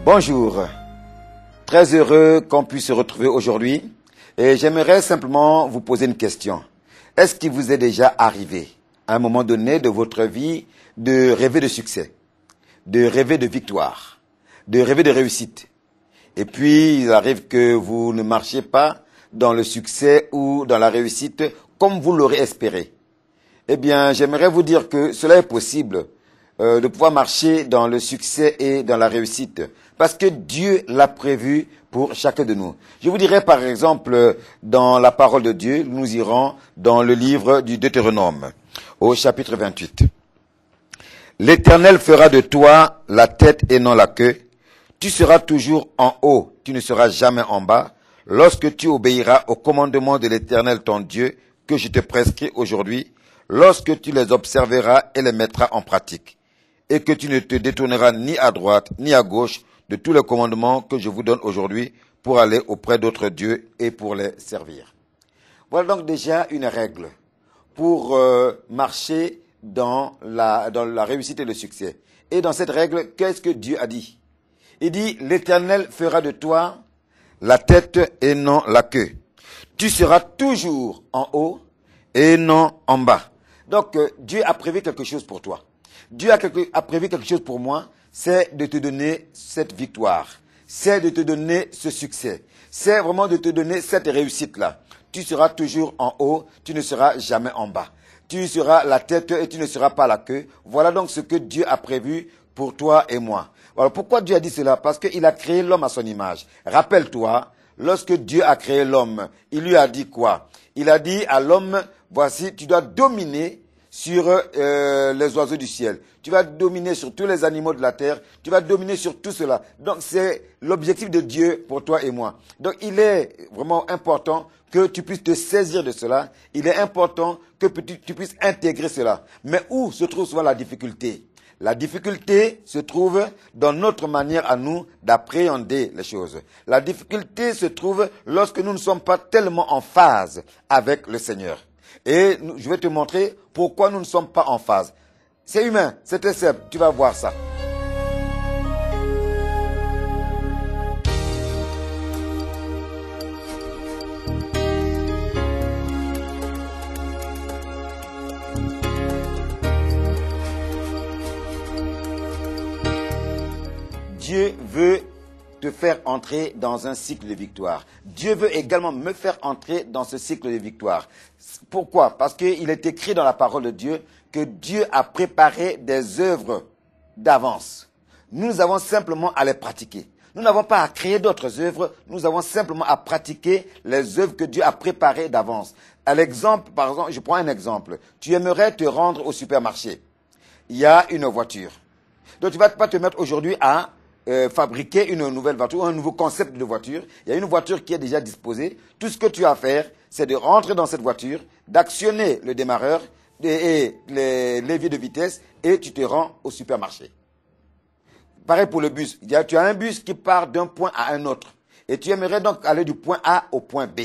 Bonjour, très heureux qu'on puisse se retrouver aujourd'hui et j'aimerais simplement vous poser une question. Est-ce qu'il vous est déjà arrivé, à un moment donné de votre vie, de rêver de succès, de rêver de victoire, de rêver de réussite? Et puis, il arrive que vous ne marchiez pas dans le succès ou dans la réussite comme vous l'aurez espéré. Eh bien, j'aimerais vous dire que cela est possible de pouvoir marcher dans le succès et dans la réussite parce que Dieu l'a prévu pour chacun de nous. Je vous dirais par exemple, dans la parole de Dieu, nous irons dans le livre du Deutéronome, au chapitre 28. L'Éternel fera de toi la tête et non la queue. Tu seras toujours en haut, tu ne seras jamais en bas, lorsque tu obéiras aux commandements de l'Éternel ton Dieu que je te prescris aujourd'hui, lorsque tu les observeras et les mettras en pratique, et que tu ne te détourneras ni à droite ni à gauche de tous les commandements que je vous donne aujourd'hui pour aller auprès d'autres dieux et pour les servir. Voilà donc déjà une règle pour marcher dans la réussite et le succès. Et dans cette règle, qu'est-ce que Dieu a dit? Il dit, l'Éternel fera de toi la tête et non la queue. Tu seras toujours en haut et non en bas. Donc, Dieu a prévu quelque chose pour toi. Dieu a prévu quelque chose pour moi, c'est de te donner cette victoire. C'est de te donner ce succès. C'est vraiment de te donner cette réussite-là. Tu seras toujours en haut, tu ne seras jamais en bas. Tu seras la tête et tu ne seras pas la queue. Voilà donc ce que Dieu a prévu pour toi et moi. Alors pourquoi Dieu a dit cela? Parce qu'il a créé l'homme à son image. Rappelle-toi, lorsque Dieu a créé l'homme, il lui a dit quoi? Il a dit à l'homme, voici, tu dois dominer sur les oiseaux du ciel. Tu vas dominer sur tous les animaux de la terre. Tu vas dominer sur tout cela. Donc c'est l'objectif de Dieu pour toi et moi. Donc il est vraiment important que tu puisses te saisir de cela. Il est important que tu puisses intégrer cela. Mais où se trouve souvent la difficulté? La difficulté se trouve dans notre manière à nous d'appréhender les choses. La difficulté se trouve lorsque nous ne sommes pas tellement en phase avec le Seigneur. Et je vais te montrer pourquoi nous ne sommes pas en phase. C'est humain, c'est très simple, tu vas voir ça. Dieu veut te faire entrer dans un cycle de victoire. Dieu veut également me faire entrer dans ce cycle de victoire. Pourquoi? Parce qu'il est écrit dans la parole de Dieu que Dieu a préparé des œuvres d'avance. Nous avons simplement à les pratiquer. Nous n'avons pas à créer d'autres œuvres, nous avons simplement à pratiquer les œuvres que Dieu a préparées d'avance. À l'exemple, par exemple, je prends un exemple. Tu aimerais te rendre au supermarché. Il y a une voiture. Donc tu ne vas pas te mettre aujourd'hui à fabriquer une nouvelle voiture, un nouveau concept de voiture. Il y a une voiture qui est déjà disposée. Tout ce que tu as à faire, c'est de rentrer dans cette voiture, d'actionner le démarreur et les leviers de vitesse et tu te rends au supermarché. Pareil pour le bus. Tu as un bus qui part d'un point à un autre. Et tu aimerais donc aller du point A au point B.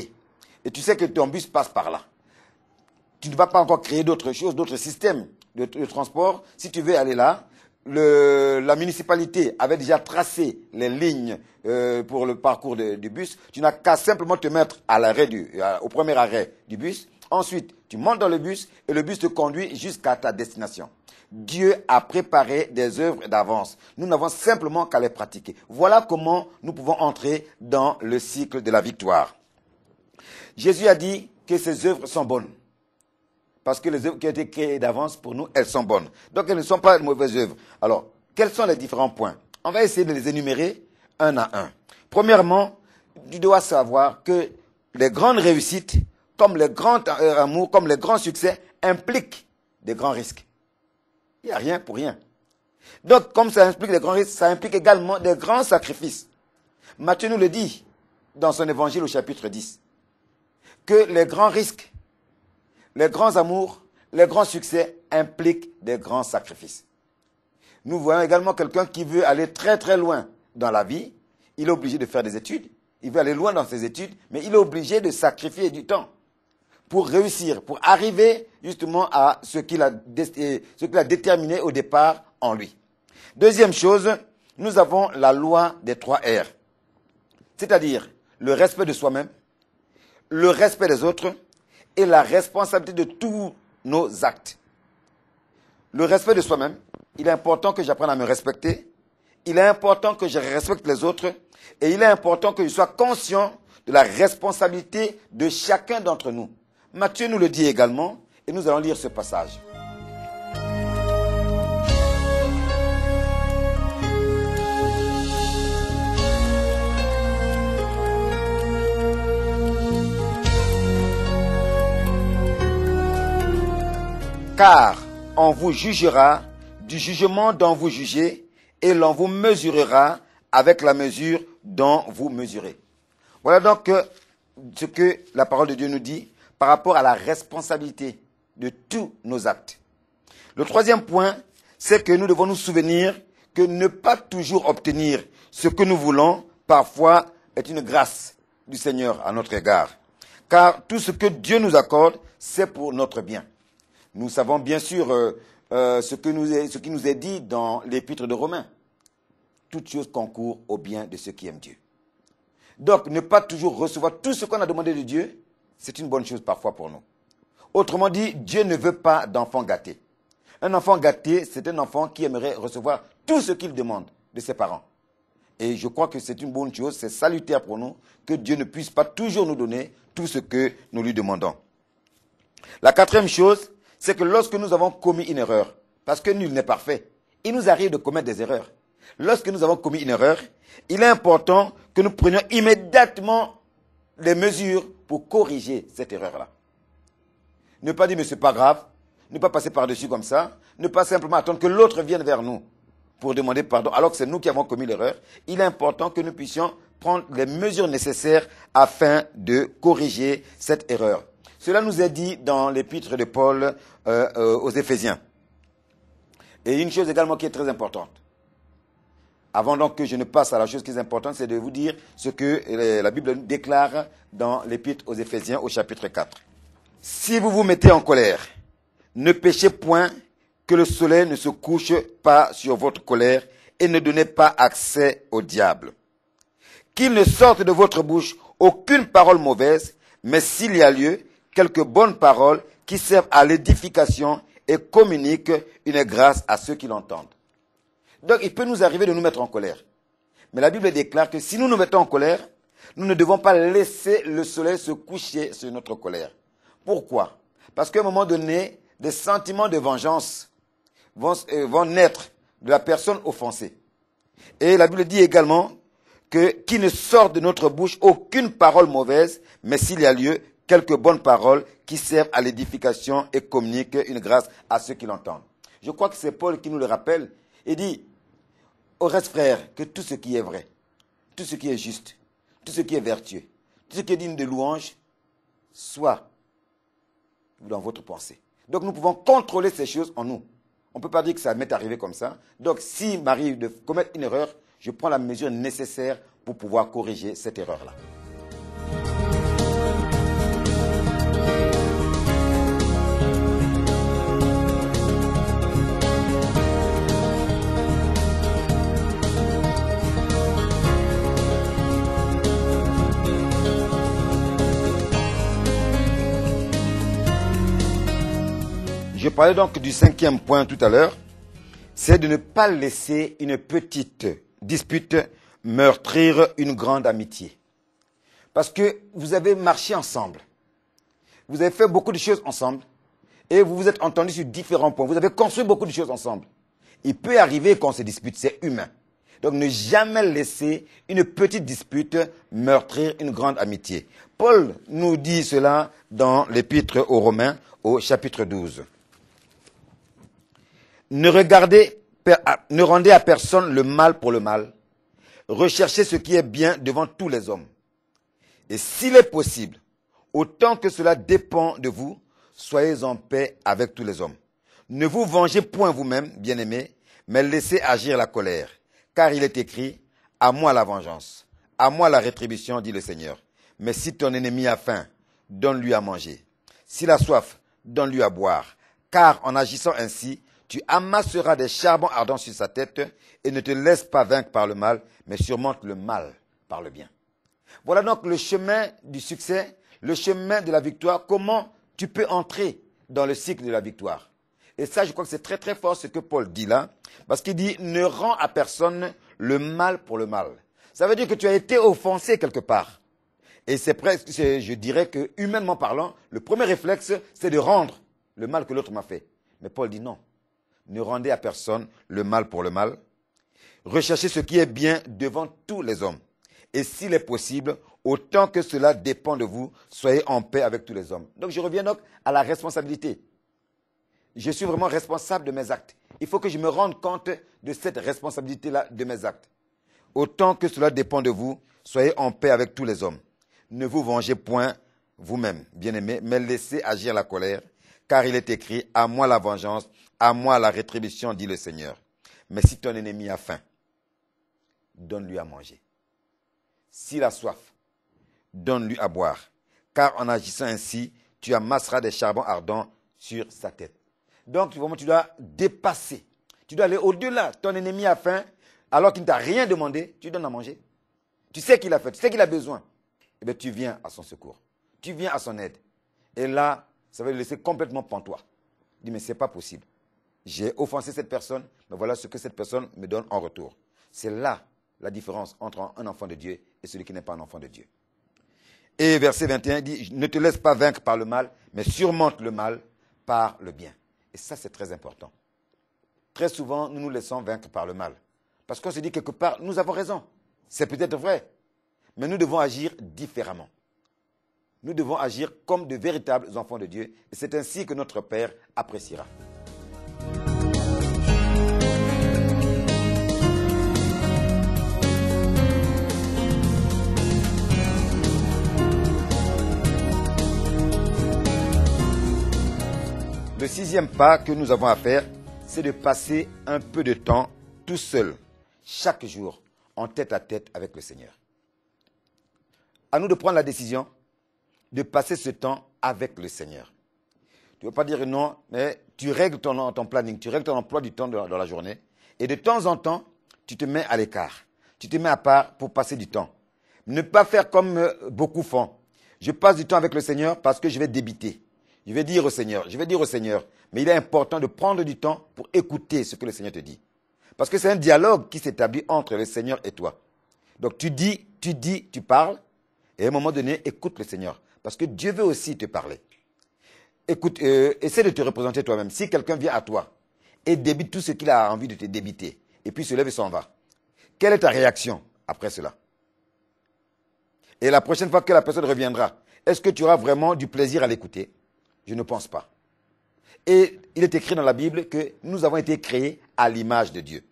Et tu sais que ton bus passe par là. Tu ne vas pas encore créer d'autres choses, d'autres systèmes de transport. Si tu veux aller là, la municipalité avait déjà tracé les lignes pour le parcours du bus. Tu n'as qu'à simplement te mettre à au premier arrêt du bus. Ensuite, tu montes dans le bus et le bus te conduit jusqu'à ta destination. Dieu a préparé des œuvres d'avance. Nous n'avons simplement qu'à les pratiquer. Voilà comment nous pouvons entrer dans le cycle de la victoire. Jésus a dit que ces œuvres sont bonnes. Parce que les œuvres qui ont été créées d'avance, pour nous, elles sont bonnes. Donc, elles ne sont pas de mauvaises œuvres. Alors, quels sont les différents points? On va essayer de les énumérer un à un. Premièrement, tu dois savoir que les grandes réussites, comme les grands amours, comme les grands succès, impliquent des grands risques. Il n'y a rien pour rien. Donc, comme ça implique des grands risques, ça implique également des grands sacrifices. Matthieu nous le dit dans son évangile au chapitre 10, que les grands risques, les grands amours, les grands succès impliquent des grands sacrifices. Nous voyons également quelqu'un qui veut aller très très loin dans la vie. Il est obligé de faire des études. Il veut aller loin dans ses études, mais il est obligé de sacrifier du temps pour réussir, pour arriver justement à ce qu'il a déterminé au départ en lui. Deuxième chose, nous avons la loi des 3 R. C'est-à-dire le respect de soi-même, le respect des autres et la responsabilité de tous nos actes. Le respect de soi-même, il est important que j'apprenne à me respecter, il est important que je respecte les autres et il est important que je sois conscient de la responsabilité de chacun d'entre nous. Matthieu nous le dit également et nous allons lire ce passage. Car on vous jugera du jugement dont vous jugez, et l'on vous mesurera avec la mesure dont vous mesurez. Voilà donc ce que la parole de Dieu nous dit par rapport à la responsabilité de tous nos actes. Le 3e point, c'est que nous devons nous souvenir que ne pas toujours obtenir ce que nous voulons, parfois, est une grâce du Seigneur à notre égard. Car tout ce que Dieu nous accorde, c'est pour notre bien. Nous savons bien sûr ce qui nous est dit dans l'épître de Romains. Toute chose concourt au bien de ceux qui aiment Dieu. Donc, ne pas toujours recevoir tout ce qu'on a demandé de Dieu, c'est une bonne chose parfois pour nous. Autrement dit, Dieu ne veut pas d'enfants gâtés. Un enfant gâté, c'est un enfant qui aimerait recevoir tout ce qu'il demande de ses parents. Et je crois que c'est une bonne chose, c'est salutaire pour nous, que Dieu ne puisse pas toujours nous donner tout ce que nous lui demandons. La 4e chose, c'est que lorsque nous avons commis une erreur, parce que nul n'est parfait, il nous arrive de commettre des erreurs. Lorsque nous avons commis une erreur, il est important que nous prenions immédiatement les mesures pour corriger cette erreur-là. Ne pas dire, mais ce n'est pas grave, ne pas passer par-dessus comme ça, ne pas simplement attendre que l'autre vienne vers nous pour demander pardon, alors que c'est nous qui avons commis l'erreur. Il est important que nous puissions prendre les mesures nécessaires afin de corriger cette erreur. Cela nous est dit dans l'épître de Paul aux Éphésiens. Et une chose également qui est très importante. Avant donc que je ne passe à la chose qui est importante, c'est de vous dire ce que la Bible déclare dans l'épître aux Éphésiens au chapitre 4. Si vous vous mettez en colère, ne péchez point, que le soleil ne se couche pas sur votre colère et ne donnez pas accès au diable. Qu'il ne sorte de votre bouche aucune parole mauvaise, mais s'il y a lieu, quelques bonnes paroles qui servent à l'édification et communiquent une grâce à ceux qui l'entendent. Donc, il peut nous arriver de nous mettre en colère. Mais la Bible déclare que si nous nous mettons en colère, nous ne devons pas laisser le soleil se coucher sur notre colère. Pourquoi? Parce qu'à un moment donné, des sentiments de vengeance vont naître de la personne offensée. Et la Bible dit également que qu'il ne sort de notre bouche aucune parole mauvaise, mais s'il y a lieu, quelques bonnes paroles qui servent à l'édification et communiquent une grâce à ceux qui l'entendent. Je crois que c'est Paul qui nous le rappelle. Il dit, au reste frères, que tout ce qui est vrai, tout ce qui est juste, tout ce qui est vertueux, tout ce qui est digne de louange, soit dans votre pensée. Donc nous pouvons contrôler ces choses en nous. On ne peut pas dire que ça m'est arrivé comme ça. Donc s'il m'arrive de commettre une erreur, je prends la mesure nécessaire pour pouvoir corriger cette erreur-là. Je parlais donc du 5e point tout à l'heure, c'est de ne pas laisser une petite dispute meurtrir une grande amitié. Parce que vous avez marché ensemble, vous avez fait beaucoup de choses ensemble, et vous vous êtes entendus sur différents points, vous avez construit beaucoup de choses ensemble. Il peut arriver qu'on se dispute, c'est humain. Donc ne jamais laisser une petite dispute meurtrir une grande amitié. Paul nous dit cela dans l'épître aux Romains au chapitre 12. Ne rendez à personne le mal pour le mal. Recherchez ce qui est bien devant tous les hommes. Et s'il est possible, autant que cela dépend de vous, soyez en paix avec tous les hommes. Ne vous vengez point vous-même, bien-aimés, mais laissez agir la colère. Car il est écrit, à moi la vengeance, à moi la rétribution, dit le Seigneur. Mais si ton ennemi a faim, donne-lui à manger. S'il a soif, donne-lui à boire. Car en agissant ainsi, tu amasseras des charbons ardents sur sa tête et ne te laisse pas vaincre par le mal, mais surmonte le mal par le bien. Voilà donc le chemin du succès, le chemin de la victoire, comment tu peux entrer dans le cycle de la victoire. Et ça, je crois que c'est très très fort ce que Paul dit là, parce qu'il dit, ne rends à personne le mal pour le mal. Ça veut dire que tu as été offensé quelque part. Et c'est presque, je dirais que, humainement parlant, le premier réflexe, c'est de rendre le mal que l'autre m'a fait. Mais Paul dit non. Ne rendez à personne le mal pour le mal. Recherchez ce qui est bien devant tous les hommes. Et s'il est possible, autant que cela dépend de vous, soyez en paix avec tous les hommes. Donc je reviens donc à la responsabilité. Je suis vraiment responsable de mes actes. Il faut que je me rende compte de cette responsabilité-là de mes actes. Autant que cela dépend de vous, soyez en paix avec tous les hommes. Ne vous vengez point vous-même, bien-aimés, mais laissez agir la colère, car il est écrit, à moi la vengeance, à moi la rétribution, dit le Seigneur. Mais si ton ennemi a faim, donne-lui à manger. S'il a soif, donne-lui à boire, car en agissant ainsi, tu amasseras des charbons ardents sur sa tête. Donc, vraiment, tu dois dépasser. Tu dois aller au-delà. Ton ennemi a faim, alors qu'il ne t'a rien demandé, tu donnes à manger. Tu sais qu'il a faim, tu sais qu'il a besoin. Eh bien, tu viens à son secours. Tu viens à son aide. Et là, ça va le laisser complètement pantois. Il dit, mais ce n'est pas possible. J'ai offensé cette personne, mais voilà ce que cette personne me donne en retour. C'est là la différence entre un enfant de Dieu et celui qui n'est pas un enfant de Dieu. Et verset 21 dit, ne te laisse pas vaincre par le mal, mais surmonte le mal par le bien. Et ça, c'est très important. Très souvent, nous nous laissons vaincre par le mal. Parce qu'on se dit quelque part, nous avons raison. C'est peut-être vrai. Mais nous devons agir différemment. Nous devons agir comme de véritables enfants de Dieu. Et c'est ainsi que notre Père appréciera. Le sixième pas que nous avons à faire, c'est de passer un peu de temps tout seul, chaque jour, en tête à tête avec le Seigneur. À nous de prendre la décision de passer ce temps avec le Seigneur. Tu ne veux pas dire non, mais tu règles ton planning, tu règles ton emploi du temps dans la journée, et de temps en temps, tu te mets à l'écart, tu te mets à part pour passer du temps. Ne pas faire comme beaucoup font. Je passe du temps avec le Seigneur parce que je vais débiter. Je vais dire au Seigneur, mais il est important de prendre du temps pour écouter ce que le Seigneur te dit. Parce que c'est un dialogue qui s'établit entre le Seigneur et toi. Donc tu dis, tu parles, et à un moment donné, écoute le Seigneur. Parce que Dieu veut aussi te parler. Écoute, essaie de te représenter toi-même. Si quelqu'un vient à toi et débite tout ce qu'il a envie de te débiter, et puis se lève et s'en va, quelle est ta réaction après cela? Et la prochaine fois que la personne reviendra, est-ce que tu auras vraiment du plaisir à l'écouter? Je ne pense pas. Et il est écrit dans la Bible que nous avons été créés à l'image de Dieu.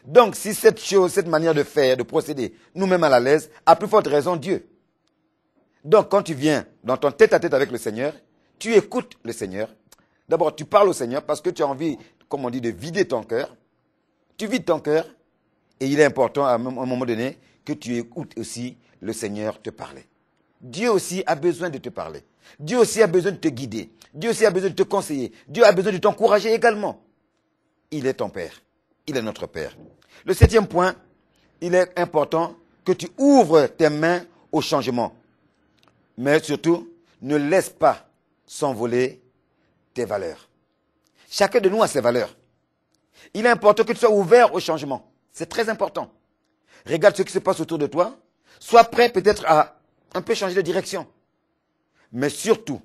Donc, si cette manière de faire, de procéder, nous met mal à l'aise, à plus forte raison Dieu. Donc, quand tu viens dans ton tête-à-tête avec le Seigneur, tu écoutes le Seigneur. D'abord, tu parles au Seigneur parce que tu as envie, comme on dit, de vider ton cœur. Tu vides ton cœur et il est important à un moment donné que tu écoutes aussi le Seigneur te parler. Dieu aussi a besoin de te parler. Dieu aussi a besoin de te guider. Dieu aussi a besoin de te conseiller. Dieu a besoin de t'encourager également. Il est ton Père. Il est notre Père. Le septième point, il est important que tu ouvres tes mains au changement. Mais surtout, ne laisse pas s'envoler tes valeurs. Chacun de nous a ses valeurs. Il est important que tu sois ouvert au changement. C'est très important. Regarde ce qui se passe autour de toi. Sois prêt peut-être à un peu changer de direction. Mais surtout,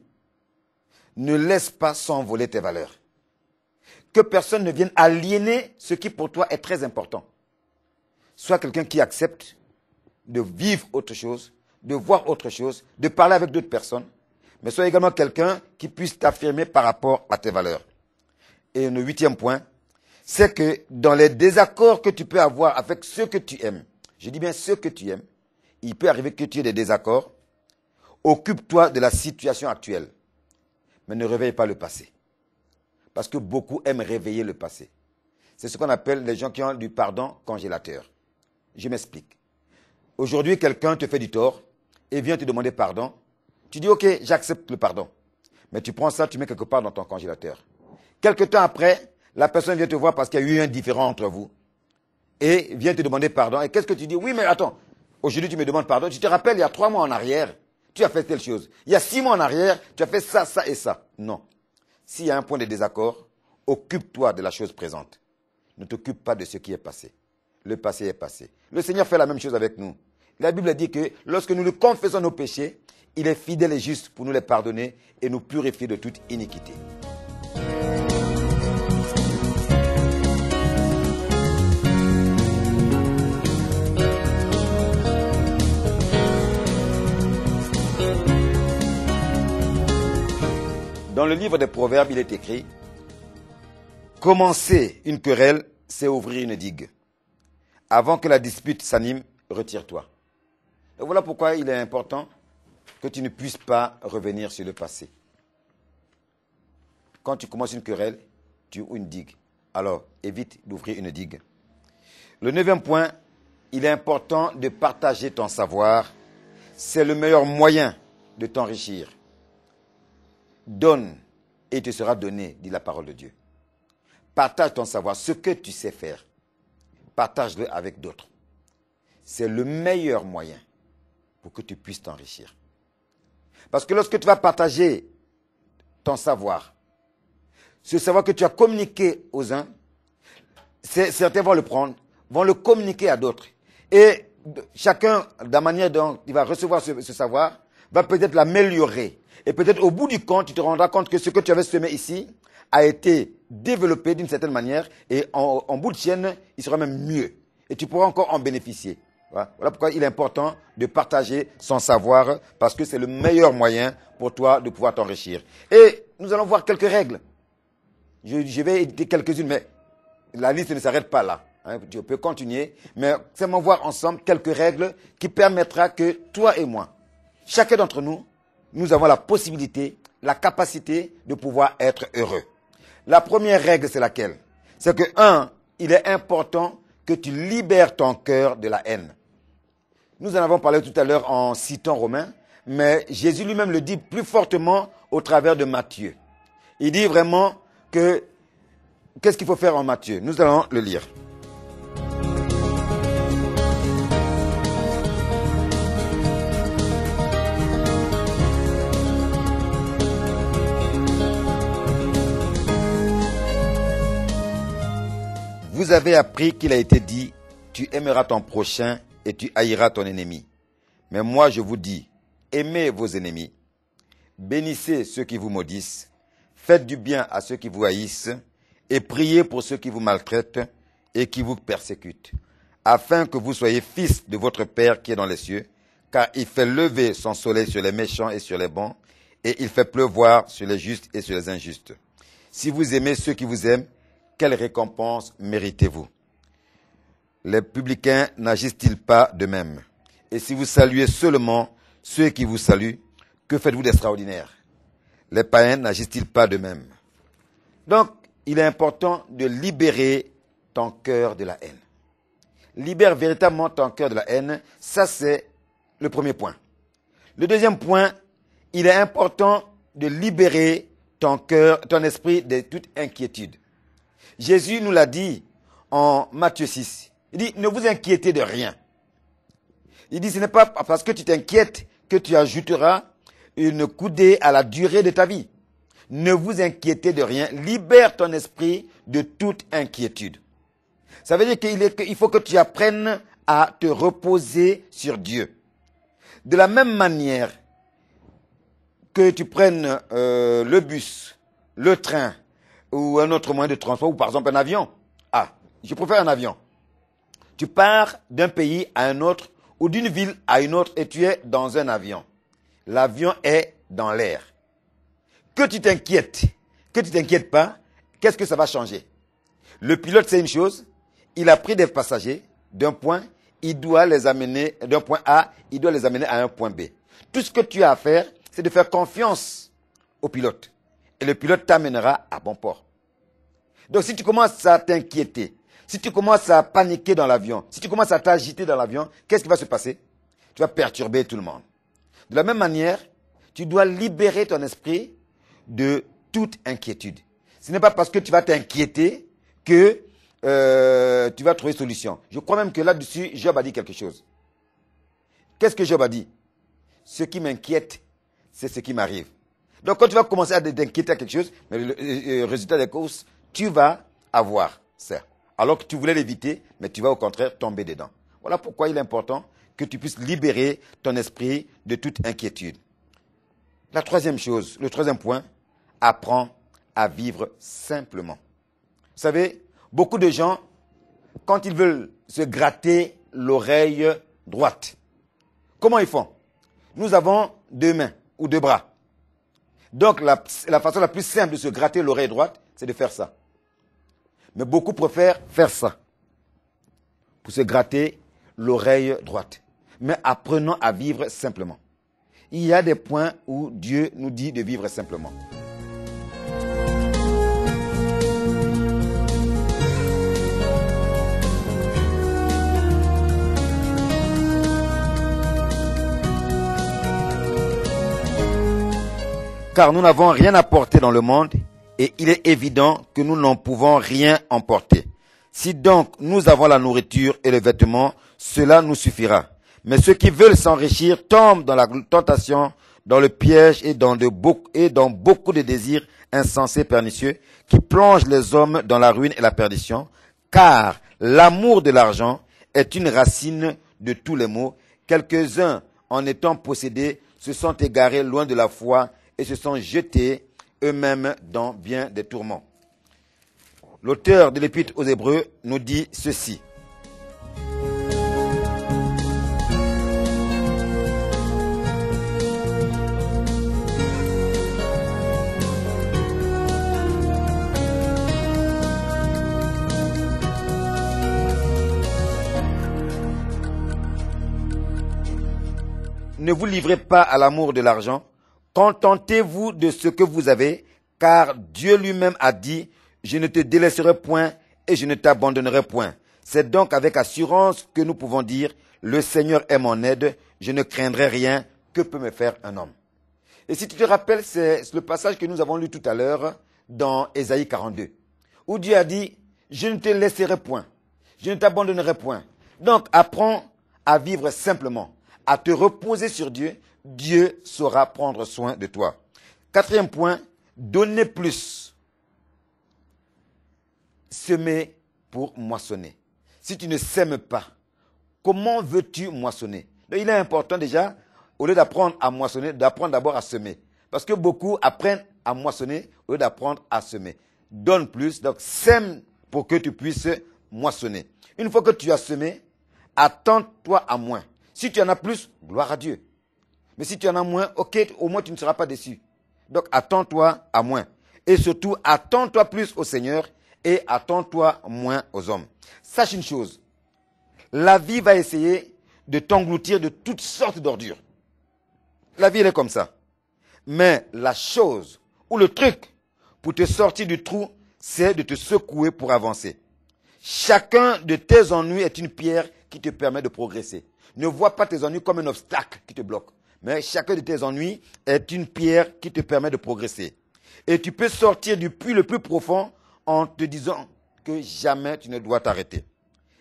ne laisse pas s'envoler tes valeurs. Que personne ne vienne aliéner ce qui pour toi est très important. Sois quelqu'un qui accepte de vivre autre chose, de voir autre chose, de parler avec d'autres personnes, mais sois également quelqu'un qui puisse t'affirmer par rapport à tes valeurs. Et le huitième point, c'est que dans les désaccords que tu peux avoir avec ceux que tu aimes, je dis bien ceux que tu aimes, il peut arriver que tu aies des désaccords. Occupe-toi de la situation actuelle, mais ne réveille pas le passé. Parce que beaucoup aiment réveiller le passé. C'est ce qu'on appelle les gens qui ont du pardon congélateur. Je m'explique. Aujourd'hui, quelqu'un te fait du tort et vient te demander pardon. Tu dis, ok, j'accepte le pardon. Mais tu prends ça, tu mets quelque part dans ton congélateur. Quelque temps après, La personne vient te voir parce qu'il y a eu un différend entre vous. Et vient te demander pardon. Et qu'est-ce que tu dis? Oui, mais attends. Aujourd'hui, tu me demandes pardon. Tu te rappelles, il y a 3 mois en arrière, tu as fait telle chose. Il y a 6 mois en arrière, tu as fait ça, ça et ça. Non. S'il y a un point de désaccord, occupe-toi de la chose présente. Ne t'occupe pas de ce qui est passé. Le passé est passé. Le Seigneur fait la même chose avec nous. La Bible dit que lorsque nous lui confessons nos péchés, il est fidèle et juste pour nous les pardonner et nous purifier de toute iniquité. Dans le livre des Proverbes, il est écrit « Commencer une querelle, c'est ouvrir une digue. Avant que la dispute s'anime, retire-toi. » Et voilà pourquoi il est important que tu ne puisses pas revenir sur le passé. Quand tu commences une querelle, tu ouvres une digue. Alors, évite d'ouvrir une digue. Le 9e point, il est important de partager ton savoir. C'est le meilleur moyen de t'enrichir. Donne et il te sera donné, dit la parole de Dieu. Partage ton savoir, ce que tu sais faire. Partage-le avec d'autres. C'est le meilleur moyen pour que tu puisses t'enrichir. Parce que lorsque tu vas partager ton savoir, ce savoir que tu as communiqué aux uns, certains vont le prendre, vont le communiquer à d'autres. Et chacun, de la manière dont il va recevoir ce savoir, va peut-être l'améliorer. Et peut-être au bout du compte, tu te rendras compte que ce que tu avais semé ici a été développé d'une certaine manière et en bout de chaîne, il sera même mieux. Et tu pourras encore en bénéficier. Voilà pourquoi il est important de partager son savoir parce que c'est le meilleur moyen pour toi de pouvoir t'enrichir. Et nous allons voir quelques règles. Je vais éditer quelques-unes, mais la liste ne s'arrête pas là. Tu peux continuer, mais seulement voir ensemble quelques règles qui permettra que toi et moi, chacun d'entre nous, nous avons la possibilité, la capacité de pouvoir être heureux. La première règle, c'est laquelle? C'est que, 1, il est important que tu libères ton cœur de la haine. Nous en avons parlé tout à l'heure en citant Romains, mais Jésus lui-même le dit plus fortement au travers de Matthieu. Il dit vraiment que, qu'est-ce qu'il faut faire en Matthieu? Nous allons le lire. Vous avez appris qu'il a été dit, tu aimeras ton prochain et tu haïras ton ennemi. Mais moi je vous dis, aimez vos ennemis, bénissez ceux qui vous maudissent, faites du bien à ceux qui vous haïssent, et priez pour ceux qui vous maltraitent et qui vous persécutent, afin que vous soyez fils de votre Père qui est dans les cieux, car il fait lever son soleil sur les méchants et sur les bons, et il fait pleuvoir sur les justes et sur les injustes. Si vous aimez ceux qui vous aiment, quelle récompense méritez-vous? Les publicains n'agissent-ils pas de même? Et si vous saluez seulement ceux qui vous saluent, que faites-vous d'extraordinaire? Les païens n'agissent-ils pas de même? Donc, il est important de libérer ton cœur de la haine. Libère véritablement ton cœur de la haine. Ça, c'est le premier point. Le deuxième point, il est important de libérer ton cœur, ton esprit de toute inquiétude. Jésus nous l'a dit en Matthieu 6. Il dit, ne vous inquiétez de rien. Il dit, ce n'est pas parce que tu t'inquiètes que tu ajouteras une coudée à la durée de ta vie. Ne vous inquiétez de rien. Libère ton esprit de toute inquiétude. Ça veut dire qu'il faut que tu apprennes à te reposer sur Dieu. De la même manière que tu prennes le bus, le train ou un autre moyen de transport, ou par exemple un avion. Ah, je préfère un avion. Tu pars d'un pays à un autre ou d'une ville à une autre et tu es dans un avion. L'avion est dans l'air. Que tu t'inquiètes pas, qu'est-ce que ça va changer? Le pilote, c'est une chose, il a pris des passagers d'un point, il doit les amener d'un point A, il doit les amener à un point B. Tout ce que tu as à faire, c'est de faire confiance au pilote. Et le pilote t'amènera à bon port. Donc si tu commences à t'inquiéter, si tu commences à paniquer dans l'avion, si tu commences à t'agiter dans l'avion, qu'est-ce qui va se passer? Tu vas perturber tout le monde. De la même manière, tu dois libérer ton esprit de toute inquiétude. Ce n'est pas parce que tu vas t'inquiéter que tu vas trouver solution. Je crois même que là-dessus, Job a dit quelque chose. Qu'est-ce que Job a dit? Ce qui m'inquiète, c'est ce qui m'arrive. Donc quand tu vas commencer à t'inquiéter à quelque chose, mais le résultat des courses, tu vas avoir ça. Alors que tu voulais l'éviter, mais tu vas au contraire tomber dedans. Voilà pourquoi il est important que tu puisses libérer ton esprit de toute inquiétude. La troisième chose, le troisième point, apprends à vivre simplement. Vous savez, beaucoup de gens, quand ils veulent se gratter l'oreille droite, comment ils font? Nous avons 2 mains ou 2 bras. Donc la façon la plus simple de se gratter l'oreille droite, c'est de faire ça. Mais beaucoup préfèrent faire ça pour se gratter l'oreille droite. Mais apprenons à vivre simplement. Il y a des points où Dieu nous dit de vivre simplement. Car nous n'avons rien à porter dans le monde et il est évident que nous n'en pouvons rien emporter. Si donc nous avons la nourriture et le vêtement, cela nous suffira. Mais ceux qui veulent s'enrichir tombent dans la tentation, dans le piège et dans beaucoup de désirs insensés pernicieux qui plongent les hommes dans la ruine et la perdition. Car l'amour de l'argent est une racine de tous les maux. Quelques-uns, en étant possédés, se sont égarés loin de la foi et se sont jetés eux-mêmes dans bien des tourments. L'auteur de l'Épître aux Hébreux nous dit ceci. Ne vous livrez pas à l'amour de l'argent. Contentez-vous de ce que vous avez, car Dieu lui-même a dit, je ne te délaisserai point et je ne t'abandonnerai point. C'est donc avec assurance que nous pouvons dire, le Seigneur est mon aide, je ne craindrai rien, que peut me faire un homme? Et si tu te rappelles, c'est le passage que nous avons lu tout à l'heure dans Ésaïe 42, où Dieu a dit, je ne te laisserai point, je ne t'abandonnerai point. Donc apprends à vivre simplement, à te reposer sur Dieu. Dieu saura prendre soin de toi. 4e point, donner plus. Semer pour moissonner. Si tu ne sèmes pas, comment veux-tu moissonner? Donc, il est important déjà, au lieu d'apprendre à moissonner, d'apprendre d'abord à semer. Parce que beaucoup apprennent à moissonner au lieu d'apprendre à semer. Donne plus, donc sème pour que tu puisses moissonner. Une fois que tu as semé, attends-toi à moins. Si tu en as plus, gloire à Dieu. Mais si tu en as moins, ok, au moins tu ne seras pas déçu. Donc attends-toi à moins. Et surtout, attends-toi plus au Seigneur et attends-toi moins aux hommes. Sache une chose, la vie va essayer de t'engloutir de toutes sortes d'ordures. La vie, elle est comme ça. Mais la chose ou le truc pour te sortir du trou, c'est de te secouer pour avancer. Chacun de tes ennuis est une pierre qui te permet de progresser. Ne vois pas tes ennuis comme un obstacle qui te bloque. Mais chacun de tes ennuis est une pierre qui te permet de progresser. Et tu peux sortir du puits le plus profond en te disant que jamais tu ne dois t'arrêter.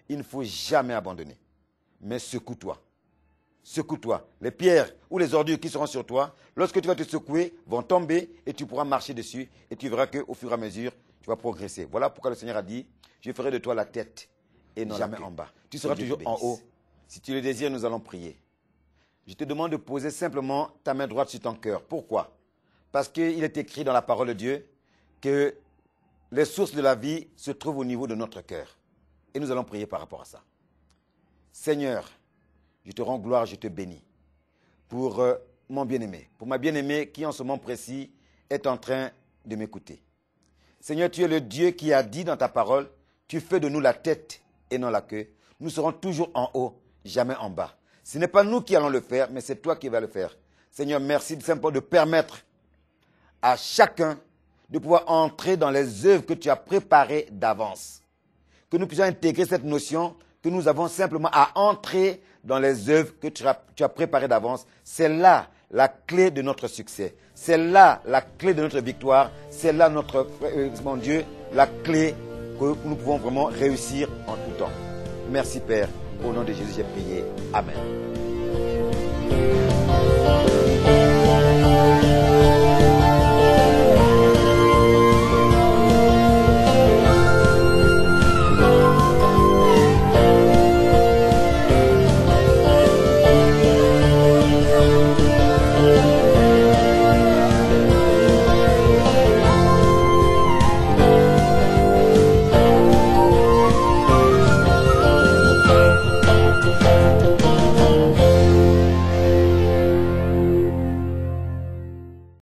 Il ne faut jamais abandonner. Mais secoue-toi. Secoue-toi. Les pierres ou les ordures qui seront sur toi, lorsque tu vas te secouer, vont tomber et tu pourras marcher dessus. Et tu verras qu'au fur et à mesure, tu vas progresser. Voilà pourquoi le Seigneur a dit, je ferai de toi la tête et non jamais en bas. Tu seras toujours en haut. Si tu le désires, nous allons prier. Je te demande de poser simplement ta main droite sur ton cœur. Pourquoi? Parce qu'il est écrit dans la parole de Dieu que les sources de la vie se trouvent au niveau de notre cœur. Et nous allons prier par rapport à ça. Seigneur, je te rends gloire, je te bénis pour mon bien-aimé, pour ma bien-aimée qui en ce moment précis est en train de m'écouter. Seigneur, tu es le Dieu qui a dit dans ta parole, tu fais de nous la tête et non la queue. Nous serons toujours en haut, jamais en bas. Ce n'est pas nous qui allons le faire, mais c'est toi qui vas le faire. Seigneur, merci simplement de permettre à chacun de pouvoir entrer dans les œuvres que tu as préparées d'avance. Que nous puissions intégrer cette notion que nous avons simplement à entrer dans les œuvres que tu as préparées d'avance. C'est là la clé de notre succès. C'est là la clé de notre victoire. C'est là mon Dieu, la clé que nous pouvons vraiment réussir en tout temps. Merci Père. Au nom de Jésus, j'ai prié. Amen.